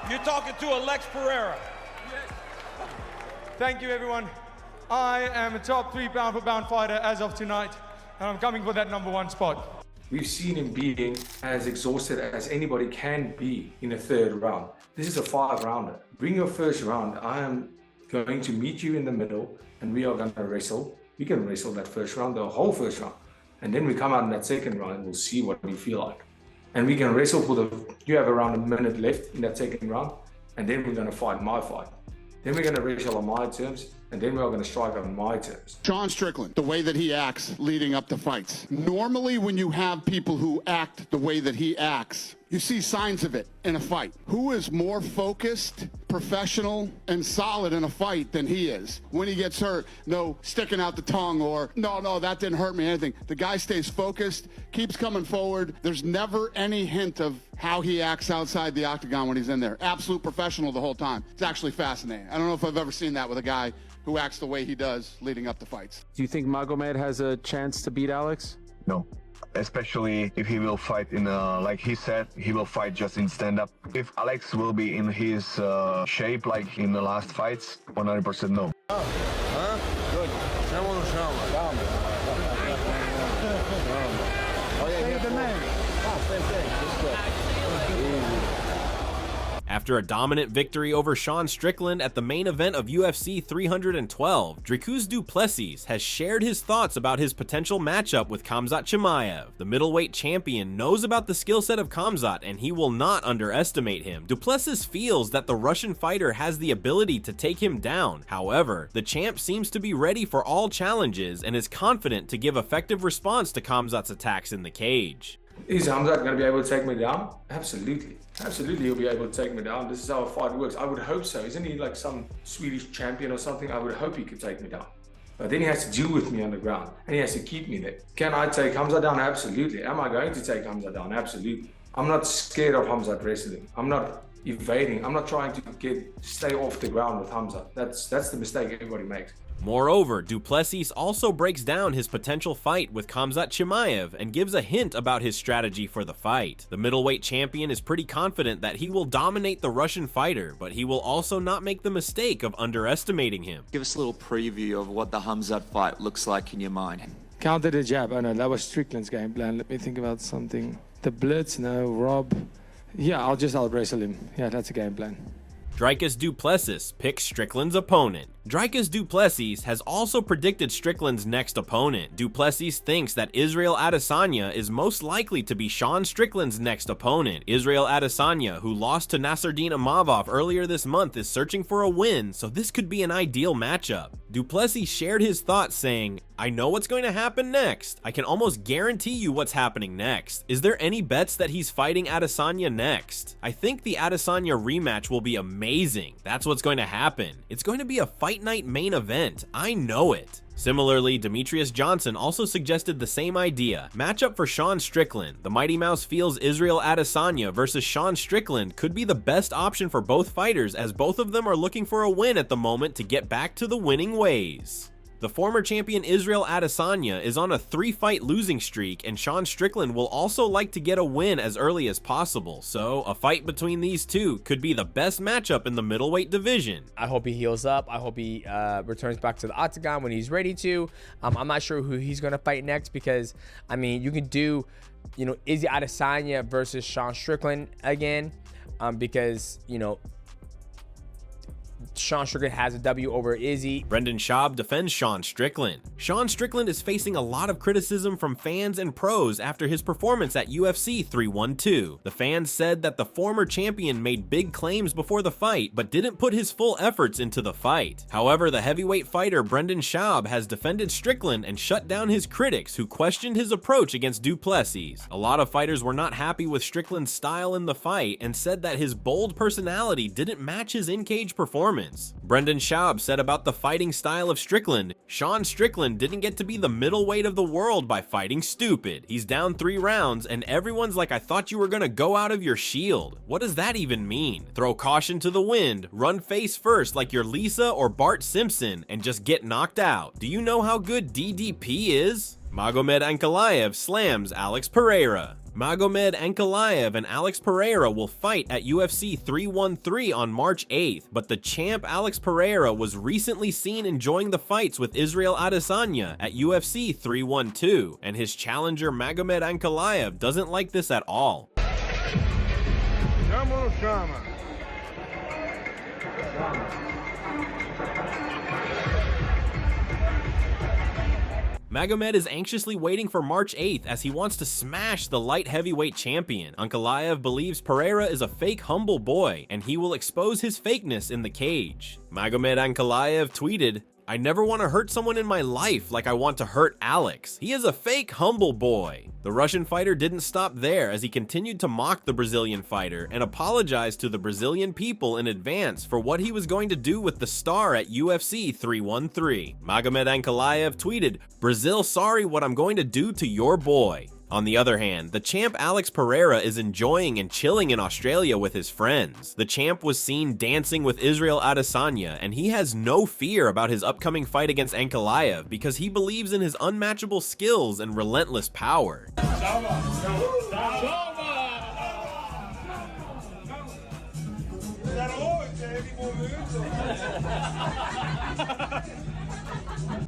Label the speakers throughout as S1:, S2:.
S1: You're talking to Alex Pereira.
S2: Thank you, everyone. I am a top 3 pound-for-pound fighter as of tonight, and I'm coming for that #1 spot.
S3: We've seen him being as exhausted as anybody can be in a 3rd round. This is a 5-rounder. Bring your 1st round. I am going to meet you in the middle, and we are going to wrestle. We can wrestle that 1st round, the whole 1st round. And then we come out in that 2nd round, and we'll see what we feel like. And we can wrestle you have around a minute left in that 2nd round, and then we're going to fight my fight. Then we're going to wrestle on my terms, and then we're going to strike on my terms.
S4: Sean Strickland, the way that he acts leading up to fights. Normally when you have people who act the way that he acts, you see signs of it in a fight. Who is more focused, professional, and solid in a fight than he is? When he gets hurt, no sticking out the tongue or, no, that didn't hurt me, anything. The guy stays focused, keeps coming forward. There's never any hint of how he acts outside the octagon when he's in there. Absolute professional the whole time. It's actually fascinating. I don't know if I've ever seen that with a guy who acts the way he does leading up to fights.
S5: Do you think Magomed has a chance to beat Alex?
S6: No. Especially if he will fight in, like he said, he will fight just in stand-up. If Alex will be in his shape like in the last fights, 100% no.
S1: Good.
S7: After a dominant victory over Sean Strickland at the main event of UFC 312, Dricus Du Plessis has shared his thoughts about his potential matchup with Khamzat Chimaev. The middleweight champion knows about the skill set of Khamzat, and he will not underestimate him. Du Plessis feels that the Russian fighter has the ability to take him down. However, the champ seems to be ready for all challenges and is confident to give effective response to Khamzat's attacks in the cage.
S3: Is Khamzat going to be able to take me down? Absolutely. Absolutely, he'll be able to take me down. This is how a fight works. I would hope so. Isn't he like some Swedish champion or something? I would hope he could take me down. But then he has to deal with me on the ground, and he has to keep me there. Can I take Khamzat down? Absolutely. Am I going to take Khamzat down? Absolutely. I'm not scared of Khamzat wrestling. I'm not evading. I'm not trying to stay off the ground with Khamzat. That's the mistake everybody makes.
S7: Moreover, Du Plessis also breaks down his potential fight with Khamzat Chimaev and gives a hint about his strategy for the fight. The middleweight champion is pretty confident that he will dominate the Russian fighter, but he will also not make the mistake of underestimating him.
S8: Give us a little preview of what the Khamzat fight looks like in your mind.
S5: Counter the jab. Oh no, that was Strickland's game plan. Let me think about something. The blitz, no. Rob. Yeah, I'll out-wrestle him. Yeah, that's a game plan.
S7: Dricus Du Plessis picks Strickland's opponent. Dricus Du Plessis has also predicted Strickland's next opponent. Du Plessis thinks that Israel Adesanya is most likely to be Sean Strickland's next opponent. Israel Adesanya, who lost to Nasruddin Imavov earlier this month, is searching for a win, so this could be an ideal matchup. Du Plessis shared his thoughts saying, "I know what's going to happen next. I can almost guarantee you what's happening next. Is there any bets that he's fighting Adesanya next? I think the Adesanya rematch will be amazing. That's what's going to happen. It's going to be a fight night main event. I know it." Similarly, Demetrius Johnson also suggested the same idea. Matchup for Sean Strickland. The Mighty Mouse feels Israel Adesanya versus Sean Strickland could be the best option for both fighters, as both of them are looking for a win at the moment to get back to the winning ways. The former champion Israel Adesanya is on a 3-fight losing streak, and Sean Strickland will also like to get a win as early as possible, so a fight between these two could be the best matchup in the middleweight division.
S9: I hope he heals up. I hope he returns back to the octagon when he's ready to. I'm not sure who he's going to fight next because, I mean, you could do, Izzy Adesanya versus Sean Strickland again because, Sean Strickland has a W over Izzy.
S7: Brendan Schaub defends Sean Strickland. Sean Strickland is facing a lot of criticism from fans and pros after his performance at UFC 312. The fans said that the former champion made big claims before the fight, but didn't put his full efforts into the fight. However, the heavyweight fighter Brendan Schaub has defended Strickland and shut down his critics who questioned his approach against Du Plessis. A lot of fighters were not happy with Strickland's style in the fight and said that his bold personality didn't match his in-cage performance. Brendan Schaub said about the fighting style of Strickland, "Sean Strickland didn't get to be the middleweight of the world by fighting stupid. He's down 3 rounds and everyone's like, I thought you were gonna go out of your shield. What does that even mean? Throw caution to the wind, run face first like you're Lisa or Bart Simpson and just get knocked out. Do you know how good DDP is?" Magomed Ankalaev slams Alex Pereira. Magomed Ankalaev and Alex Pereira will fight at UFC 313 on March 8th, but the champ Alex Pereira was recently seen enjoying the fights with Israel Adesanya at UFC 312, and his challenger Magomed Ankalaev doesn't like this at all. Magomed is anxiously waiting for March 8th as he wants to smash the light heavyweight champion. Ankalaev believes Pereira is a fake humble boy, and he will expose his fakeness in the cage. Magomed Ankalaev tweeted, "I never want to hurt someone in my life like I want to hurt Alex. He is a fake humble boy." The Russian fighter didn't stop there as he continued to mock the Brazilian fighter and apologized to the Brazilian people in advance for what he was going to do with the star at UFC 313. Magomed Ankalaev tweeted, "Brazil, sorry what I'm going to do to your boy." On the other hand, the champ Alex Pereira is enjoying and chilling in Australia with his friends. The champ was seen dancing with Israel Adesanya, and he has no fear about his upcoming fight against Ankalaev because he believes in his unmatchable skills and relentless power.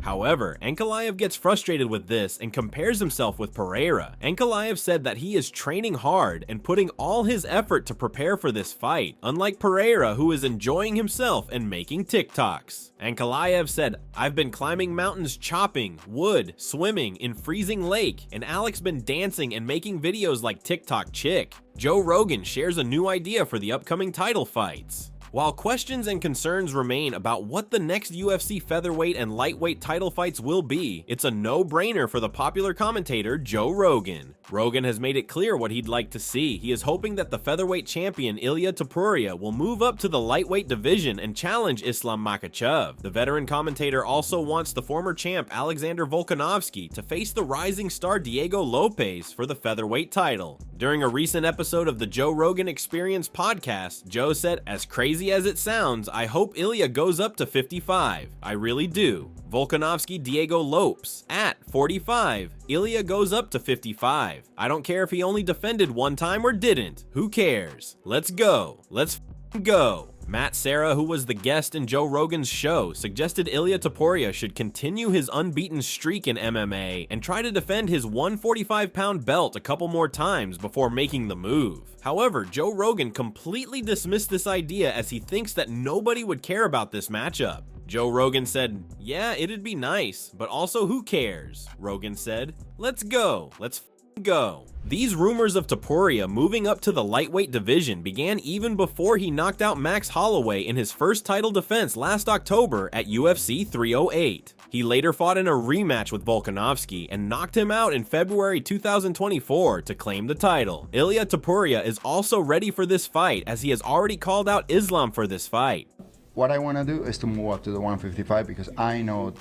S7: However, Ankalaev gets frustrated with this and compares himself with Pereira. Ankalaev said that he is training hard and putting all his effort to prepare for this fight, unlike Pereira, who is enjoying himself and making TikToks. Ankalaev said, "I've been climbing mountains, chopping wood, swimming in freezing lake, and Alex been dancing and making videos like TikTok chick." Joe Rogan shares a new idea for the upcoming title fights. While questions and concerns remain about what the next UFC featherweight and lightweight title fights will be, it's a no-brainer for the popular commentator Joe Rogan. Rogan has made it clear what he'd like to see. He is hoping that the featherweight champion Ilia Topuria will move up to the lightweight division and challenge Islam Makhachev. The veteran commentator also wants the former champ Alexander Volkanovski to face the rising star Diego Lopez for the featherweight title. During a recent episode of the Joe Rogan Experience podcast, Joe said, "As crazy as it sounds, I hope Ilia goes up to 55. I really do. Volkanovski Diego Lopes at 45. Ilia goes up to 55. I don't care if he only defended one time or didn't. Who cares? Let's go. Let's go." Matt Serra, who was the guest in Joe Rogan's show, suggested Ilia Topuria should continue his unbeaten streak in MMA and try to defend his 145-pound belt a couple more times before making the move. However, Joe Rogan completely dismissed this idea as he thinks that nobody would care about this matchup. Joe Rogan said, "Yeah, it'd be nice, but also who cares?" Rogan said, "Let's go. Let's go." These rumors of Topuria moving up to the lightweight division began even before he knocked out Max Holloway in his first title defense last October at UFC 308. He later fought in a rematch with Volkanovski and knocked him out in February 2024 to claim the title. Ilia Topuria is also ready for this fight as he has already called out Islam for this fight.
S10: What I want to do is to move up to the 155 because I know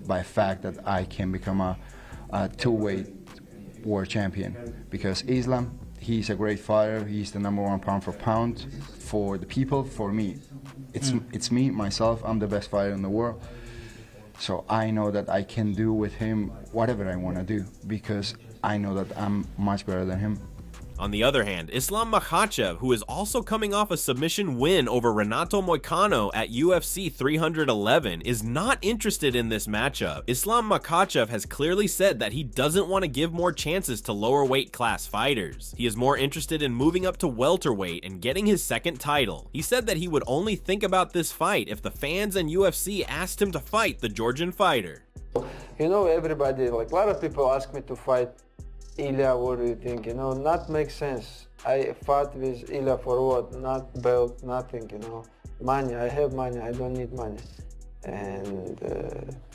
S10: by fact that I can become a two-weight world champion, because Islam, he's a great fighter. He's the #1 pound for pound for the people. For me, it's me, myself. I'm the best fighter in the world, so I know that I can do with him whatever I want to do because I know that I'm much better than him.
S7: On the other hand, Islam Makhachev, who is also coming off a submission win over Renato Moicano at UFC 311, is not interested in this matchup. Islam Makhachev has clearly said that he doesn't want to give more chances to lower weight class fighters. He is more interested in moving up to welterweight and getting his second title. He said that he would only think about this fight if the fans and UFC asked him to fight the Georgian fighter.
S11: You know, everybody, like a lot of people ask me to fight Ilia. What do you think? You know, not make sense. I fought with Ilia for what? Not belt, nothing, you know. Money, I have money, I don't need money. And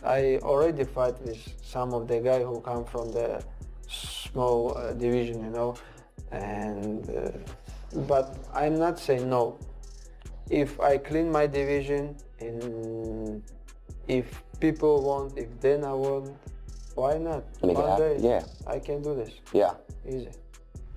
S11: I already fight with some of the guys who come from the small division, you know. And but I'm not saying no. If I clean my division, and if people want, if Dana want, why not? One day,
S12: yeah,
S11: I can do this.
S12: Yeah.
S11: Easy.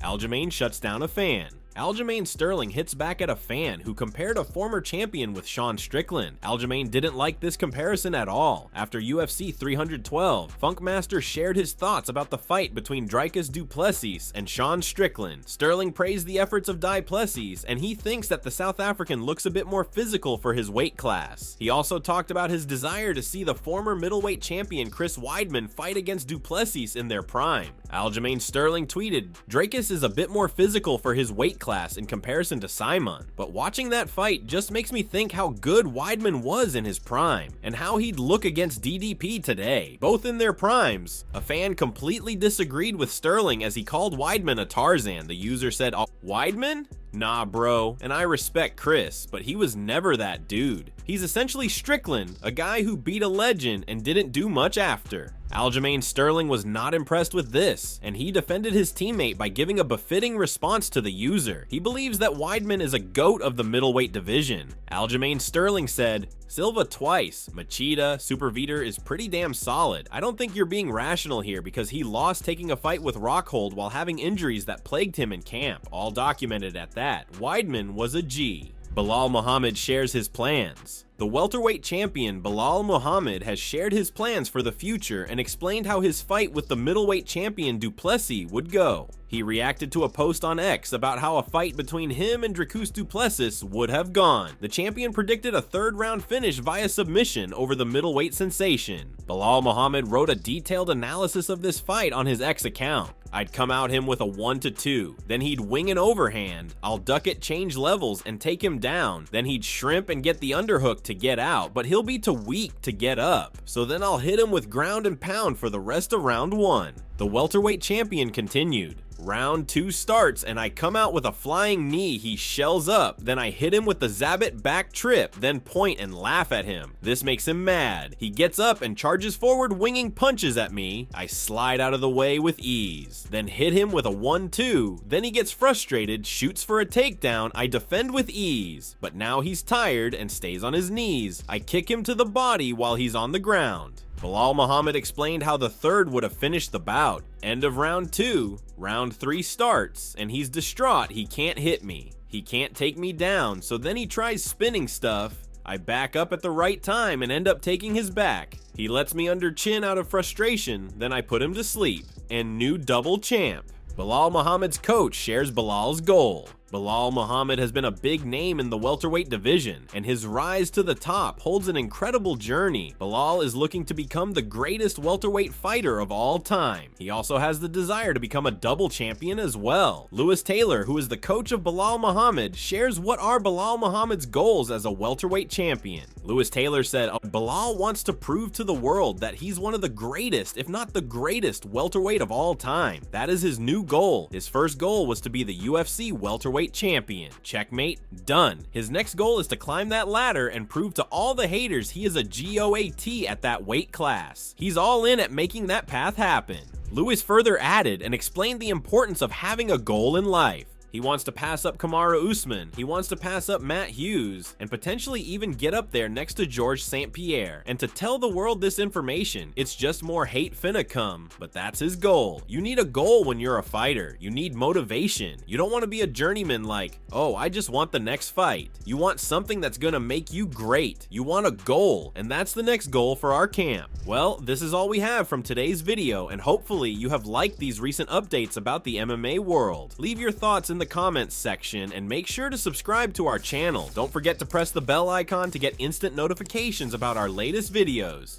S7: Aljamain shuts down a fan. Aljamain Sterling hits back at a fan who compared a former champion with Sean Strickland. Aljamain didn't like this comparison at all. After UFC 312, Funkmaster shared his thoughts about the fight between Dricus Du Plessis and Sean Strickland. Sterling praised the efforts of Du Plessis, and he thinks that the South African looks a bit more physical for his weight class. He also talked about his desire to see the former middleweight champion Chris Weidman fight against Du Plessis in their prime. Aljamain Sterling tweeted, "Dricus is a bit more physical for his weight class in comparison to Simon, but watching that fight just makes me think how good Weidman was in his prime, and how he'd look against DDP today, both in their primes." A fan completely disagreed with Sterling as he called Weidman a Tarzan. The user said, "Weidman? Nah bro, and I respect Chris, but he was never that dude. He's essentially Strickland, a guy who beat a legend and didn't do much after." Aljamain Sterling was not impressed with this, and he defended his teammate by giving a befitting response to the user. He believes that Weidman is a GOAT of the middleweight division. Aljamain Sterling said, "Silva twice, Machida, Super Vitor is pretty damn solid. I don't think you're being rational here because he lost taking a fight with Rockhold while having injuries that plagued him in camp, all documented at that. Weidman was a G." Belal Muhammad shares his plans. The welterweight champion Belal Muhammad has shared his plans for the future and explained how his fight with the middleweight champion Du Plessis would go. He reacted to a post on X about how a fight between him and Dricus Du Plessis would have gone. The champion predicted a third-round finish via submission over the middleweight sensation. Belal Muhammad wrote a detailed analysis of this fight on his X account. "I'd come out him with a 1-2, then he'd wing an overhand, I'll duck it, change levels, and take him down, then he'd shrimp and get the underhook to get out, but he'll be too weak to get up, so then I'll hit him with ground and pound for the rest of round 1. The welterweight champion continued. "Round 2 starts and I come out with a flying knee, he shells up, then I hit him with the Zabit back trip, then point and laugh at him. This makes him mad. He gets up and charges forward winging punches at me. I slide out of the way with ease, then hit him with a 1-2, then he gets frustrated, shoots for a takedown, I defend with ease, but now he's tired and stays on his knees. I kick him to the body while he's on the ground." Belal Muhammad explained how the third would have finished the bout. End of round 2, round 3 starts, and he's distraught he can't hit me. He can't take me down, so then he tries spinning stuff. I back up at the right time and end up taking his back. He lets me under chin out of frustration, then I put him to sleep. And new double champ. Belal Muhammad's coach shares Belal's goal. Belal Muhammad has been a big name in the welterweight division, and his rise to the top holds an incredible journey. Belal is looking to become the greatest welterweight fighter of all time. He also has the desire to become a double champion as well. Lewis Taylor, who is the coach of Belal Muhammad, shares what are Belal Muhammad's goals as a welterweight champion. Lewis Taylor said, "Belal wants to prove to the world that he's one of the greatest, if not the greatest, welterweight of all time. That is his new goal. His first goal was to be the UFC welterweight champion. Checkmate, done. His next goal is to climb that ladder and prove to all the haters he is a GOAT at that weight class. He's all in at making that path happen." Lewis further added and explained the importance of having a goal in life. He wants to pass up Kamaru Usman, he wants to pass up Matt Hughes, and potentially even get up there next to Georges St-Pierre. And to tell the world this information, it's just more hate finna come, but that's his goal. You need a goal when you're a fighter. You need motivation. You don't want to be a journeyman like, "Oh, I just want the next fight." You want something that's gonna make you great. You want a goal, and that's the next goal for our camp. Well, this is all we have from today's video, and hopefully you have liked these recent updates about the MMA world. Leave your thoughts in the comments section and make sure to subscribe to our channel. Don't forget to press the bell icon to get instant notifications about our latest videos.